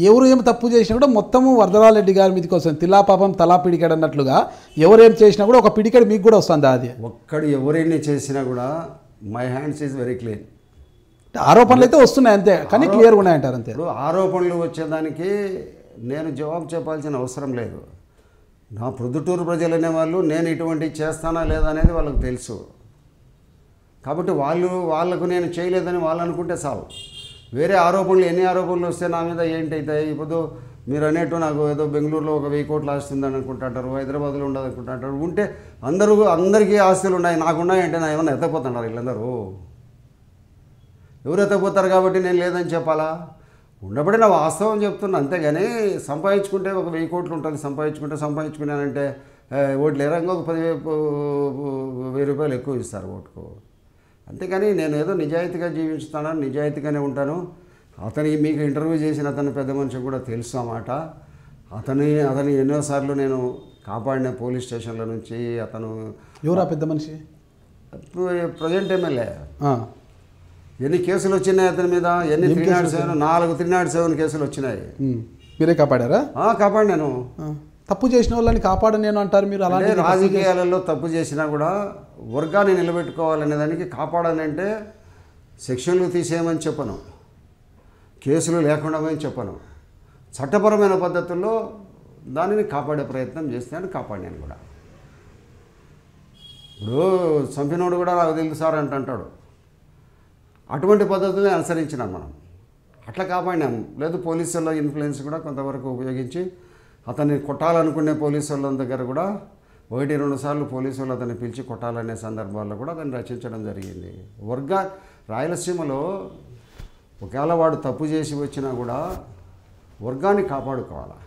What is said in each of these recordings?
ఎవరు ఏం తప్పు చేసినా కూడా మొత్తము వరదరాజరెడ్డి గారి మీదకి వస్తుంది. తిలా పాపం తలా పిడికాడు అన్నట్లుగా ఎవరేం చేసినా కూడా ఒక పిడికాడు మీకు కూడా వస్తుంది. అది ఒక్కడు ఎవరైనా చేసినా కూడా my hands is very clean. ఆరోపణలు అయితే వస్తున్నాయి అంతే, కానీ క్లియర్గా ఉన్నాయంటారు అంతే. ఇప్పుడు ఆరోపణలు వచ్చేదానికి నేను జవాబు చెప్పాల్సిన అవసరం లేదు. నా ప్రొద్దుటూరు ప్రజలు అనేవాళ్ళు నేను ఇటువంటి చేస్తానా లేదా అనేది వాళ్ళకు తెలుసు. కాబట్టి వాళ్ళకు నేను చేయలేదని వాళ్ళు అనుకుంటే చాలు. వేరే ఆరోపణలు ఎన్ని ఆరోపణలు వస్తే నా మీద ఏంటైతాయి? ఇప్పుడు మీరు అనేట్టు నాకు ఏదో బెంగళూరులో ఒక 1000 కోట్లు ఆస్తుందని అనుకుంటుంటారు, హైదరాబాద్లో ఉండదు అనుకుంటుంటారు. ఉంటే అందరికీ ఆస్తులు ఉన్నాయి, నాకున్నాయంటే నా ఏమన్నా ఎత్తపోతున్నారు వీళ్ళందరూ? ఎవరు ఎత్తపోతారు? కాబట్టి నేను లేదని చెప్పాలా? ఉన్నప్పుడే నా వాస్తవం చెప్తున్నా అంతేగాని సంపాదించుకుంటే ఒక 1000 కోట్లు ఉంటుంది, సంపాదించుకున్నానంటే ఓట్లు ఎరంగా ఒక 10,000 రూపాయలు ఎక్కువ ఇస్తారు ఓటుకు. అంతేకాని నేను ఏదో నిజాయితీగా జీవిస్తాను, నిజాయితీగానే ఉంటాను. అతనికి మీకు ఇంటర్వ్యూ చేసిన అతను పెద్ద మనిషి కూడా తెలుసు అన్నమాట. అతని ఎన్నోసార్లు నేను కాపాడిన పోలీస్ స్టేషన్ల నుంచి. అతను ఎవరా పెద్ద మనిషి? Present MLA. ఎన్ని కేసులు వచ్చినాయి అతని మీద? 4 307 కేసులు వచ్చినాయి. మీరే కాపాడారా? కాపాడినాను. తప్పు చేసిన వాళ్ళని కాపాడు నేను అంటారు మీరు. అలాగే రాజకీయాలలో తప్పు చేసినా కూడా వర్గాన్ని నిలబెట్టుకోవాలనే దానికి కాపాడాలంటే సెక్షన్లు తీసేయమని చెప్పను, కేసులు లేకుండా అని చెప్పను. చట్టపరమైన పద్ధతుల్లో దానిని కాపాడే ప్రయత్నం చేస్తాను, కాపాడినాను కూడా. ఇప్పుడు చంపినోడు కూడా నాకు తెలుసు సార్ అంటాడు. అటువంటి పద్ధతులే అనుసరించినాం మనం, అట్లా కాపాడినాము. లేదు పోలీసుల ఇన్ఫ్లుయెన్స్ కూడా కొంతవరకు ఉపయోగించి అతన్ని కొట్టాలనుకునే పోలీసు వాళ్ళ దగ్గర కూడా 1-2 సార్లు పోలీసు వాళ్ళు అతన్ని పిలిచి కొట్టాలనే సందర్భాల్లో కూడా అతన్ని రచించడం జరిగింది. రాయలసీమలో ఒకవేళ వాడు తప్పు చేసి వచ్చినా కూడా వర్గాన్ని కాపాడుకోవాలి.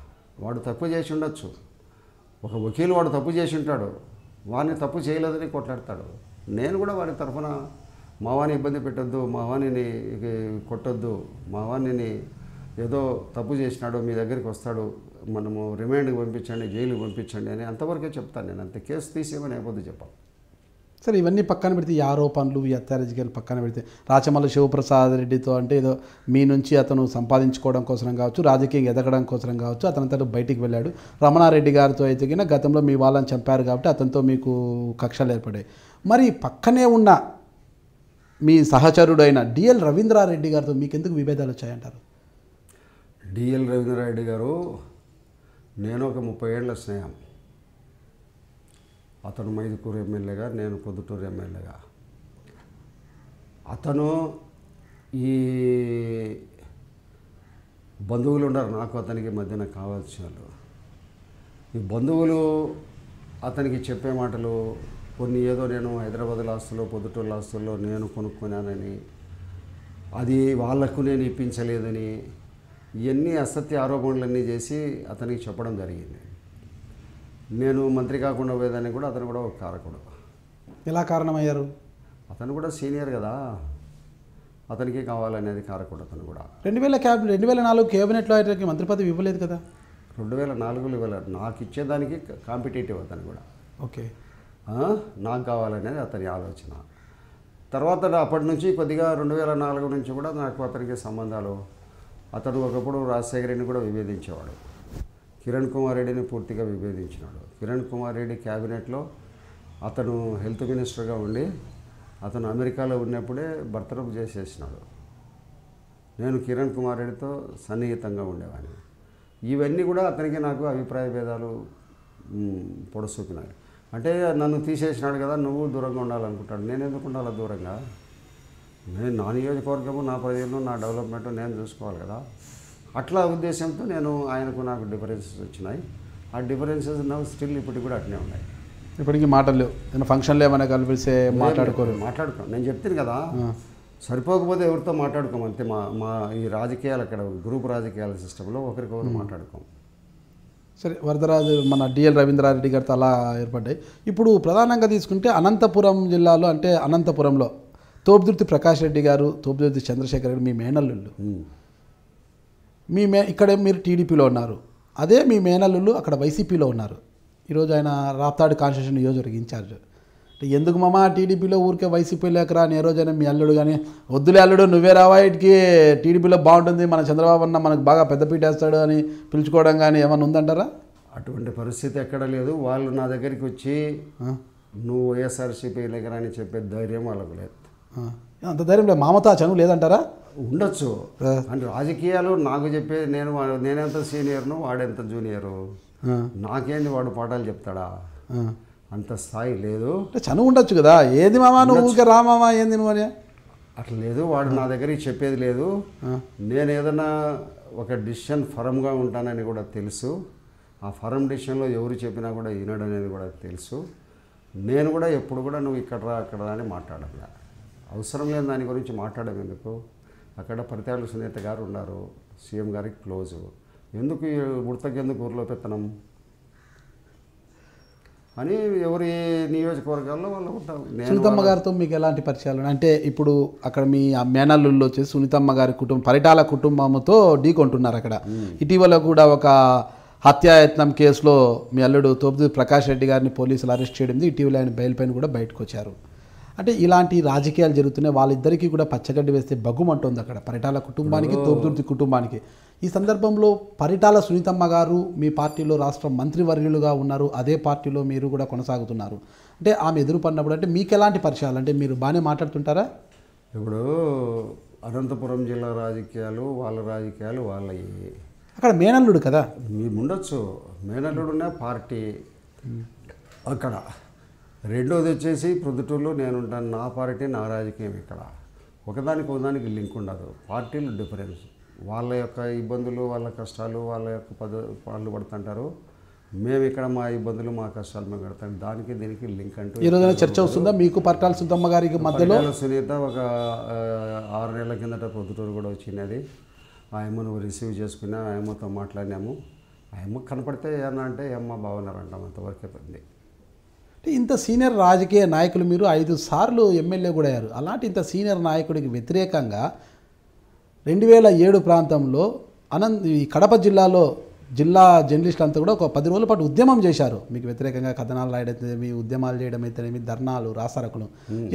వాడు తప్పు చేసి ఉండొచ్చు, ఒక వకీలు వాడు తప్పు చేసి ఉంటాడు, వాడిని తప్పు చేయలేదని కొట్లాడతాడు. నేను కూడా వాడి తరఫున మా వాడిని ఇబ్బంది పెట్టొద్దు, మా వాడిని కొట్టొద్దు, మా వాడిని ఏదో తప్పు చేసినాడు మీ దగ్గరికి వస్తాడు, మనము రిమాండ్కి పంపించండి, జైలుకి పంపించండి అని అంతవరకే చెప్తాను నేను. అంతే, కేసు తీసేమని అయిపోద్ది చెప్పాలి. సరే, ఇవన్నీ పక్కన పెడితే ఈ ఆరోపణలు, ఈ హత్యారాజకీయాలు పక్కన పెడితే రాచమల్ల శివప్రసాద్ రెడ్డితో అంటే ఏదో మీ నుంచి అతను సంపాదించుకోవడం కోసం కావచ్చు, రాజకీయంగా ఎదగడం కోసం కావచ్చు అతనంతటా బయటికి వెళ్ళాడు. రమణారెడ్డి గారితో అయితే కింద గతంలో మీ వాళ్ళని చంపారు కాబట్టి అతనితో మీకు కక్షలు ఏర్పడాయి. మరి పక్కనే ఉన్న మీ సహచరుడైన డిఎల్ రవీంద్రారెడ్డి గారితో మీకు ఎందుకు విభేదాలు వచ్చాయంటారు? డిఎల్ రవీంద్రారెడ్డి గారు నేను ఒక 30 ఏళ్ల స్నేహం. అతను మైదుకూరు ఎమ్మెల్యేగా, నేను పొద్దుటూరు ఎమ్మెల్యేగా. అతను ఈ బంధువులు ఉన్నారు నాకు అతనికి మధ్యన కావాల్సిన వాళ్ళు. ఈ బంధువులు అతనికి చెప్పే మాటలు కొన్ని ఏదో నేను హైదరాబాద్ ఆస్తుల్లో పొద్దుటూరు ఆస్తుల్లో నేను కొనుక్కున్నానని, అది వాళ్లకు నేను ఇప్పించలేదని, ఇవన్నీ అసత్య ఆరోపణలన్నీ చేసి అతనికి చెప్పడం జరిగింది. నేను మంత్రి కాకుండా పోయేదాన్ని కూడా అతను కూడా ఒక కారకుడు. ఎలా కారణమయ్యారు? అతను కూడా సీనియర్ కదా, అతనికి కావాలనేది కారకుడు. అతను కూడా 2004 కేబినెట్లో అయితే మంత్రి పదవి ఇవ్వలేదు కదా? 2004లో ఇవ్వలేదు. నాకు ఇచ్చేదానికి కాంపిటేటివ్ అతను కూడా. ఓకే, నాకు కావాలనేది అతని ఆలోచన. తర్వాత అప్పటి నుంచి కొద్దిగా 2004 నుంచి కూడా నాకు అతనికి సంబంధాలు. అతడు ఒకప్పుడు రాజశేఖర రెడ్డిని కూడా విభేదించేవాడు, కిరణ్ కుమార్ రెడ్డిని పూర్తిగా విభేదించినాడు. కిరణ్ కుమార్ రెడ్డి క్యాబినెట్లో అతను హెల్త్ మినిస్టర్గా ఉండి అతను అమెరికాలో ఉన్నప్పుడే బర్తరఫ్ చేసేసినాడు. నేను కిరణ్ కుమార్ రెడ్డితో సన్నిహితంగా ఉండేవాడిని. ఇవన్నీ కూడా అతనికి నాకు అభిప్రాయ భేదాలు పొడసూపినాయి. అంటే నన్ను తీసేసినాడు కదా, నువ్వు దూరంగా ఉండాలనుకుంటాడు. నేను ఎందుకు ఉండాలి దూరంగా? నేను నా నియోజకవర్గము, నా ప్రజలు, నా డెవలప్మెంట్ నేను చూసుకోవాలి కదా. అట్లా ఉద్దేశంతో నాకు డిఫరెన్సెస్ వచ్చినాయి. ఆ డిఫరెన్సెస్ స్టిల్ ఇప్పటికి కూడా అట్నే ఉన్నాయి. ఇప్పటికీ మాటలు లేవు, ఏమైనా ఫంక్షన్లు ఏమైనా కలిపిస్తే మాట్లాడుకో. నేను చెప్తాను కదా, సరిపోకపోతే ఎవరితో మాట్లాడుకోము అంతే. మా ఈ రాజకీయాలు అక్కడ గ్రూప్ రాజకీయాల సిస్టంలో ఒకరికొకరు మాట్లాడుకోము. సరే, వరదరాజు మన డిఎల్ రవీంద్రారెడ్డి గారితో అలా ఏర్పడ్డాయి. ఇప్పుడు ప్రధానంగా తీసుకుంటే అనంతపురం జిల్లాలో అంటే అనంతపురంలో తోపుదుర్తి ప్రకాష్ రెడ్డి గారు, తోపుదుర్తి చంద్రశేఖర్ గారు మీ మేనల్లుళ్ళు. ఇక్కడ మీరు టీడీపీలో ఉన్నారు, అదే మీ మేనల్లుళ్ళు అక్కడ వైసీపీలో ఉన్నారు. ఈరోజు ఆయన రాప్తాడు కాన్స్టిట్యూషన్ నియోజకవర్గ ఇన్ఛార్జ్. ఎందుకు మామ టీడీపీలో ఊరికే వైసీపీ లేకరా అని ఏ రోజైనా మీ అల్లుడు కానీ వద్దులే అల్లుడు నువ్వే రావా ఇటుకి టీడీపీలో బాగుంటుంది మన చంద్రబాబు అన్న మనకు బాగా పెద్దపీట వేస్తాడు అని పిలుచుకోవడం కానీ ఏమన్నా ఉందంటారా? అటువంటి పరిస్థితి ఎక్కడ లేదు. వాళ్ళు నా దగ్గరికి వచ్చి నువ్వు వైఎస్ఆర్సీపీ దగ్గర అని చెప్పే ధైర్యం వాళ్ళకు లేదు. అంత ధైర్యం లేదు. మామతో చనువు లేదంటారా? ఉండొచ్చు. అంటే రాజకీయాలు నాకు చెప్పేది నేనెంత సీనియర్ను వాడెంత జూనియరు, నాకేంది వాడు పాఠాలు చెప్తాడా? అంత స్థాయి లేదు. చనువు ఉండొచ్చు కదా. ఏది మామా నువ్వు ఊరికే రా మామా ఏంది నువ్వు అని అట్లా లేదు. వాడు నా దగ్గరికి చెప్పేది లేదు. నేను ఏదైనా ఒక డిసిషన్ ఫర్మ్గా ఉంటానని కూడా తెలుసు. ఆ ఫర్మ్ డిసిషన్లో ఎవరు చెప్పినా కూడా వినడు అనేది కూడా తెలుసు. నేను కూడా ఎప్పుడు కూడా నువ్వు ఇక్కడ రా అక్కడ రా అని మాట్లాడాలి. అవసరం లేని దాని గురించి మాట్లాడడం ఎందుకు? అక్కడ పరిటాల సునీత గారు ఉన్నారు, సీఎం గారికి క్లోజు. ఎందుకు ఉడతకెందుకు ఊరిలో పెత్తనం అని ఎవరి నియోజకవర్గాల్లో వాళ్ళు ఉంటారు. సునీతమ్మ గారితో మీకు ఎలాంటి పరిచయాలు? అంటే ఇప్పుడు అక్కడ మీ మేనల్లుల్లో వచ్చేసి సునీతమ్మ గారి కుటుంబం పరిటాల కుటుంబంతో ఢీకొంటున్నారు అక్కడ. ఇటీవల కూడా ఒక హత్యాయత్నం కేసులో మీ అల్లుడు తోపుదూరి ప్రకాష్ రెడ్డి గారిని పోలీసులు అరెస్ట్ చేయడం, ఇటీవల ఆయన బెయిల్ పైన కూడా బయటకు వచ్చారు. అంటే ఇలాంటి రాజకీయాలు జరుగుతున్నాయి. వాళ్ళిద్దరికీ కూడా పచ్చగడ్డి వేస్తే బగ్గుమంటుంది అక్కడ పరిటాల కుటుంబానికి, తోపుదుర్తి కుటుంబానికి. ఈ సందర్భంలో పరిటాల సునీతమ్మ గారు మీ పార్టీలో రాష్ట్ర మంత్రివర్యులుగా ఉన్నారు, అదే పార్టీలో మీరు కూడా కొనసాగుతున్నారు. అంటే ఆమె ఎదురుపడినప్పుడు అంటే మీకు ఎలాంటి పరిచయాలు? అంటే మీరు బాగానే మాట్లాడుతుంటారా? ఇప్పుడు అనంతపురం జిల్లా రాజకీయాలు వాళ్ళ రాజకీయాలు వాళ్ళవి. అక్కడ మేనల్లుడు కదా, మీరు ఉండొచ్చు. మేనల్లుడునే పార్టీ అక్కడ. రెండోది వచ్చేసి ప్రొద్దుటూరులో నేనుంటాను, నా పార్టీ నా రాజకీయం. ఇక్కడ ఒకదానికి లింక్ ఉండదు. పార్టీలు డిఫరెన్స్. వాళ్ళ యొక్క ఇబ్బందులు, వాళ్ళ కష్టాలు, వాళ్ళ యొక్క వాళ్ళు పడుతుంటారు. మేము ఇక్కడ మా ఇబ్బందులు, మా కష్టాలు మేము కడతాం. దానికి దీనికి లింక్ అంటూ ఈ రోజున చర్చ వస్తుందా మీకు పరిటాల సునీతమ్మ గారికి మధ్యలో? సునీత ఒక 6 నెలల కిందట ప్రొద్దుటూరు కూడా వచ్చినది. ఆ అమ్మను రిసీవ్ చేసుకున్నా, ఆ అమ్మతో మాట్లాడినాము. ఆ అమ్మ కనపడితే ఏమన్నా అంటే అమ్మ బాగున్నారంటాం, అంతవరకే ఉంది. అంటే ఇంత సీనియర్ రాజకీయ నాయకులు, మీరు 5 సార్లు ఎమ్మెల్యే కూడా అయ్యారు. అలాంటి ఇంత సీనియర్ నాయకుడికి వ్యతిరేకంగా 2007 ప్రాంతంలో ఈ కడప జిల్లాలో జిల్లా జర్నలిస్టులు అంతా కూడా ఒక 10 రోజుల పాటు ఉద్యమం చేశారు. మీకు వ్యతిరేకంగా కథనాలు రాయడమైతేనేమి, ఉద్యమాలు చేయడం అయితేనేమి, ధర్నాలు, రాసరకులు.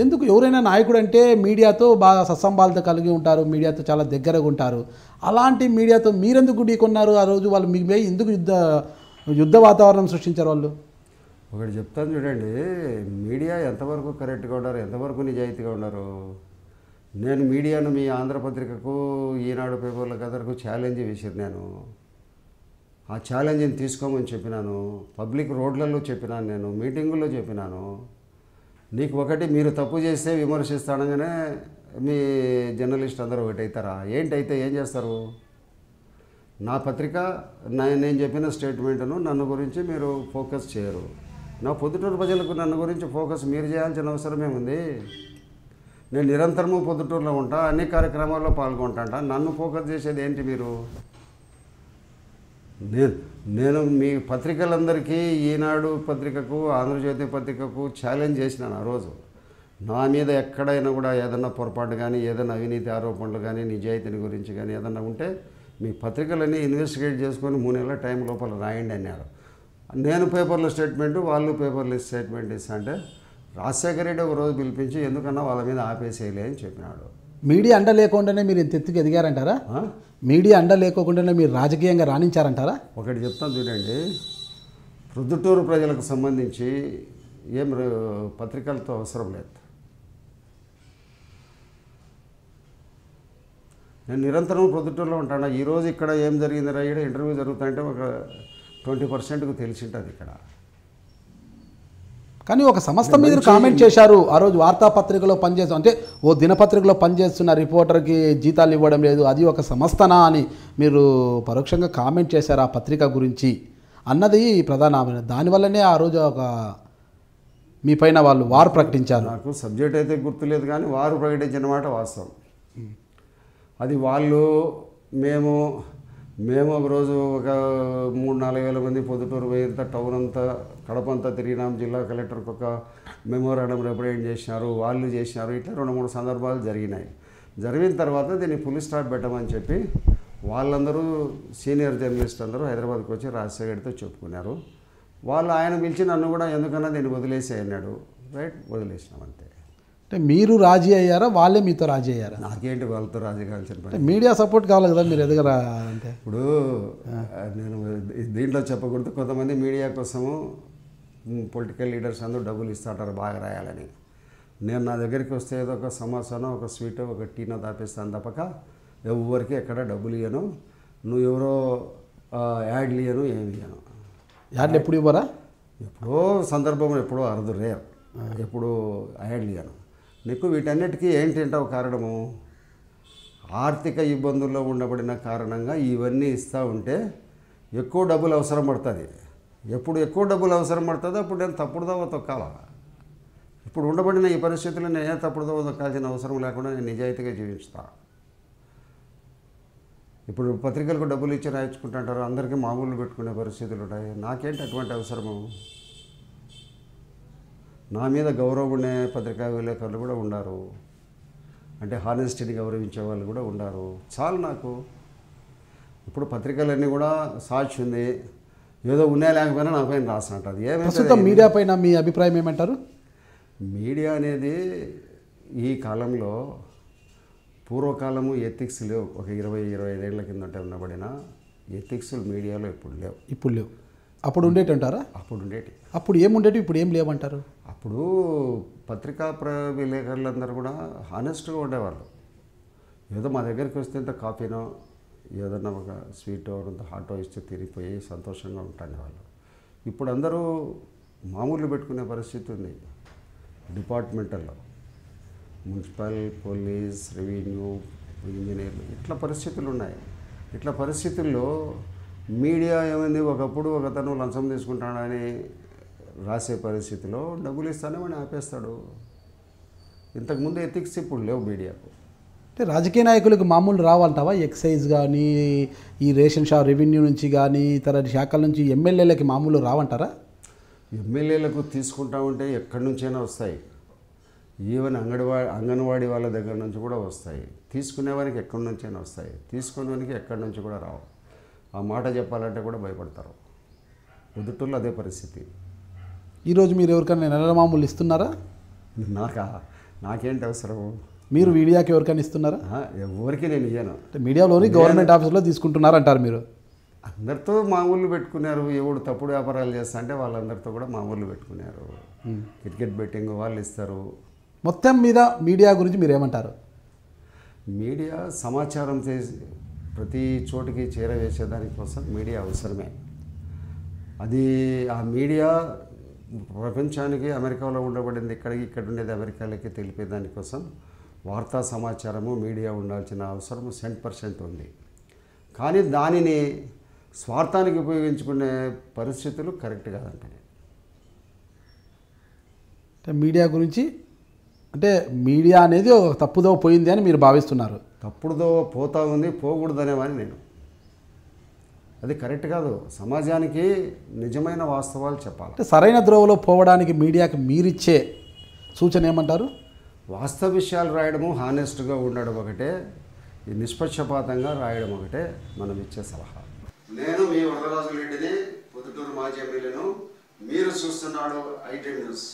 ఎందుకు? ఎవరైనా నాయకుడు అంటే మీడియాతో బాగా సత్సంబాలత కలిగి ఉంటారు, మీడియాతో చాలా దగ్గరగా ఉంటారు. అలాంటి మీడియాతో మీరెందుకు ఢీకొన్నారు ఆ రోజు? వాళ్ళు మీకు ఎందుకు యుద్ధ వాతావరణం సృష్టించారు వాళ్ళు? ఒకటి చెప్తాను చూడండి, మీడియా ఎంతవరకు కరెక్ట్గా ఉన్నారు, ఎంతవరకు నిజాయితీగా ఉన్నారు. నేను మీడియాను మీ ఆంధ్రపత్రికకు, ఈనాడు పేపర్ల కథలకు ఛాలెంజ్ విసిరినాను. ఆ ఛాలెంజ్ని తీసుకోమని చెప్పినాను. పబ్లిక్ రోడ్లలో చెప్పినాను, నేను మీటింగుల్లో చెప్పినాను. నీకు ఒకటి, మీరు తప్పు చేస్తే విమర్శిస్తానగానే మీ జర్నలిస్ట్ అందరూ ఒకటైతారా? ఏంటైతే ఏం చేస్తారు? నా పత్రిక నేను చెప్పిన స్టేట్మెంట్ను నన్ను గురించి మీరు ఫోకస్ చేయరు. నా పొద్దుటూరు ప్రజలకు నన్ను గురించి ఫోకస్ మీరు చేయాల్సిన అవసరమేముంది? నేను నిరంతరము పొద్దుటూరులో ఉంటా, అన్ని కార్యక్రమాల్లో పాల్గొంటా. నన్ను ఫోకస్ చేసేది ఏంటి మీరు? నేను మీ పత్రికలందరికీ, ఈనాడు పత్రికకు, ఆంధ్రజ్యోతి పత్రికకు ఛాలెంజ్ చేసినాను ఆ రోజు. నా మీద ఎక్కడైనా కూడా ఏదన్నా పొరపాటు కానీ, ఏదైనా అవినీతి ఆరోపణలు కానీ, నిజాయితీని గురించి కానీ ఏదన్నా ఉంటే మీ పత్రికలన్నీ ఇన్వెస్టిగేట్ చేసుకొని 3 నెలల టైం లోపల రాయండి అన్నారు. నేను పేపర్లో స్టేట్మెంటు, వాళ్ళు పేపర్లో స్టేట్మెంట్ ఇస్తా అంటే రాజశేఖర రెడ్డి ఒక రోజు పిలిపించి ఎందుకన్నా వాళ్ళ మీద ఆపేసేయలే అని చెప్పినాడు. మీడియా అండ లేకుండానే మీరు ఇంత ఎత్తుకు ఎదిగారంటారా? మీడియా అండ లేకోకుండానే మీరు రాజకీయంగా రాణించారంటారా? ఒకటి చెప్తాను చూడండి, ప్రొద్దుటూరు ప్రజలకు సంబంధించి ఏం పత్రికలతో అవసరం లేదు. నేను నిరంతరం ప్రొద్దుటూరులో ఉంటాను. ఈరోజు ఇక్కడ ఏం జరిగిందిరా, ఇక్కడ ఇంటర్వ్యూ జరుగుతుంటే ఒక 20%కు తెలిసింటుంది ఇక్కడ. కానీ ఒక సంస్థ మీద కామెంట్ చేశారు ఆ రోజు. వార్తాపత్రికలో పనిచేస్తాం అంటే ఓ దినపత్రికలో పనిచేస్తున్న రిపోర్టర్కి జీతాలు ఇవ్వడం లేదు, అది ఒక సంస్థనా అని మీరు పరోక్షంగా కామెంట్ చేశారు ఆ పత్రిక గురించి అన్నది ప్రధానమైన. దానివల్లనే ఆ రోజు ఒక మీ పైన వాళ్ళు వారు ప్రకటించారు. నాకు సబ్జెక్ట్ అయితే గుర్తులేదు, కానీ వారు ప్రకటించిన మాట వాస్తవం. అది వాళ్ళు మేము ఒకరోజు ఒక 3-4 వేల మంది పొద్దుటూరు పోయేంత టౌన్ అంతా, కడప అంతా తిరిగినాం. జిల్లా కలెక్టర్కి ఒక మెమోరాండం రిప్రజెంట్ చేసినారు, వాళ్ళు చేసినారు. ఇట్లా 2-3 సందర్భాలు జరిగినాయి. జరిగిన తర్వాత దీన్ని ఫుల్ స్టాప్ పెట్టమని చెప్పి వాళ్ళందరూ సీనియర్ జర్నలిస్ట్ అందరూ హైదరాబాద్కి వచ్చి రాజశేఖర్తో చెప్పుకున్నారు. వాళ్ళు ఆయన పిలిచి నన్ను కూడా ఎందుకన్నా దీన్ని వదిలేసి అన్నాడు. రైట్ వదిలేసినాం అంతే. అంటే మీరు రాజీ అయ్యారా, వాళ్ళే మీతో రాజీ అయ్యారా? నాకేంటి వాళ్ళతో రాజీ కావాల్సిన పని. మీడియా సపోర్ట్ కావాలి కదా మీరు ఎదగరా అంటే. ఇప్పుడు నేను దీంట్లో చెప్పకూడదు, కొంతమంది మీడియా కోసము పొలిటికల్ లీడర్స్ అందరూ డబ్బులు ఇస్తుంటారు బాగా రాయాలని. నేను నా దగ్గరికి వస్తే ఏదో ఒక సమోసానో ఒక స్వీటో ఒక టీనో తాపిస్తాను తప్పక ఎవరికి ఎక్కడ డబ్బులు ఇవ్వను, నువ్వు ఎవరో యాడ్లు ఇవ్వను, ఏమి ఇవ్వను. యాడ్లు ఎప్పుడు ఇవ్వరా? ఎప్పుడో సందర్భం, ఎప్పుడో అరుదు, రేర్, ఎప్పుడు యాడ్లు ఇవ్వను. నీకు వీటన్నిటికీ ఏంటంటావు కారణము? ఆర్థిక ఇబ్బందుల్లో ఉండబడిన కారణంగా ఇవన్నీ ఇస్తూ ఉంటే ఎక్కువ డబ్బులు అవసరం పడుతుంది. ఎప్పుడు ఎక్కువ డబ్బులు అవసరం పడుతుందో అప్పుడు నేను తప్పుడుదోవ తొక్కాల. ఇప్పుడు ఉండబడిన ఈ పరిస్థితుల్లో నేనే తప్పుడుదోవ తొక్కాల్సిన అవసరం లేకుండా నేను నిజాయితీగా జీవిస్తా. ఇప్పుడు పత్రికలకు డబ్బులు ఇచ్చి రాయించుకుంటుంటారు, అందరికీ మామూలు పెట్టుకునే పరిస్థితులు ఉంటాయి. నాకేంటి అటువంటి అవసరము? నా మీద గౌరవం ఉండే పత్రికా విలేకరులు కూడా ఉన్నారు, అంటే హానెస్టీని గౌరవించే వాళ్ళు కూడా ఉన్నారు. చాలు నాకు. ఇప్పుడు పత్రికలన్నీ కూడా సాక్షి ఉంది, ఏదో ఉన్నా లేకపోయినా నా పైన రాస్తుంటుంది. ప్రస్తుతం మీడియా పైన మీ అభిప్రాయం ఏమంటారు? మీడియా అనేది ఈ కాలంలో, పూర్వకాలము ఎథిక్స్ లేవు. ఒక 20-25 ఏళ్ల కిందట ఉండబడిన ఎథిక్స్ మీడియాలో ఇప్పుడు లేవు. ఇప్పుడు లేవు, అప్పుడు ఉండేటి అంటారా? అప్పుడు ఉండేటి. అప్పుడు ఏముండేటి, ఇప్పుడు ఏం లేవంటారు? అప్పుడు పత్రికా విలేకరులందరూ కూడా హానెస్ట్గా ఉండేవాళ్ళు. ఏదో మా దగ్గరికి వస్తే ఇంత కాఫీనో ఏదన్నా ఒక స్వీటో అంత హాటో ఇస్తే తిరిగిపోయి సంతోషంగా ఉంటాను వాళ్ళు. ఇప్పుడు అందరూ మామూలు పెట్టుకునే పరిస్థితి ఉంది. డిపార్ట్మెంటల్లో మున్సిపల్, పోలీస్, రెవెన్యూ, ఇంజనీర్లు ఇట్లా పరిస్థితులు ఉన్నాయి. ఇట్లా పరిస్థితుల్లో మీడియా ఏమైంది, ఒకప్పుడు ఒకతను లంచం తీసుకుంటాడని రాసే పరిస్థితిలో డబ్బులు ఇస్తానే వాడిని ఆపేస్తాడు. ఇంతకుముందు ఎథిక్స్ ఇప్పుడు లేవు మీడియాకు. అంటే రాజకీయ నాయకులకు మామూలు రావాలంటావా? ఎక్సైజ్ కానీ, ఈ రేషన్ షా రెవెన్యూ నుంచి కానీ, ఇతర శాఖల నుంచి ఎమ్మెల్యేలకి మామూలు రావంటారా? ఎమ్మెల్యేలకు తీసుకుంటా ఉంటే ఎక్కడి నుంచైనా వస్తాయి. ఈవెన్ అంగన్వాడీ వాళ్ళ దగ్గర నుంచి కూడా వస్తాయి. తీసుకునేవానికి ఎక్కడి నుంచైనా వస్తాయి, తీసుకునేవానికి ఎక్కడి నుంచి కూడా రావు. ఆ మాట చెప్పాలంటే కూడా భయపడతారు. ఎదుటోళ్ళు అదే పరిస్థితి. ఈరోజు మీరు ఎవరికైనా నెల మామూలు ఇస్తున్నారా? నాకేంటి అవసరము? మీరు మీడియాకి ఎవరికైనా ఇస్తున్నారా? ఎవరికి నేను ఇయ్యను. అంటే మీడియాలోని గవర్నమెంట్ ఆఫీసులో తీసుకుంటున్నారంటారు మీరు? అందరితో మామూలు పెట్టుకున్నారు. ఎవడు తప్పుడు వ్యాపారాలు చేస్తా అంటే వాళ్ళందరితో కూడా మామూలు పెట్టుకున్నారు. క్రికెట్ బెట్టింగ్ వాళ్ళు ఇస్తారు. మొత్తం మీద మీడియా గురించి మీరు ఏమంటారు? మీడియా సమాచారం చేసి ప్రతి చోటికి చేరవేసేదానికోసం మీడియా అవసరమే. అది ఆ మీడియా ప్రపంచానికి, అమెరికాలో ఉండబడింది ఇక్కడ ఉండేది అమెరికాలకి తెలిపే దానికోసం వార్తా సమాచారము మీడియా ఉండాల్సిన అవసరం 100% ఉంది. కానీ దానిని స్వార్థానికి ఉపయోగించుకునే పరిస్థితులు కరెక్ట్ కాదంటే. మీడియా గురించి అంటే మీడియా అనేది ఒక తప్పుదో పోయింది అని మీరు భావిస్తున్నారు? తప్పుడుదో పోతా ఉంది, పోకూడదనేవాని నేను. అది కరెక్ట్ కాదు. సమాజానికి నిజమైన వాస్తవాలు చెప్పాలి. అంటే సరైన ద్రోవలో పోవడానికి మీడియాకి మీరిచ్చే సూచన ఏమంటారు? వాస్తవ విషయాలు రాయడము, హానెస్ట్గా ఉండడం ఒకటే, ఈ నిష్పక్షపాతంగా రాయడం ఒకటే మనం ఇచ్చే సలహా. నేను మీ వరదరాజు రెడ్డిని, పొద్దుటూరు మాజీ ఎమ్మెల్యేను. మీరు చూస్తున్నాడు ఐటీ న్యూస్.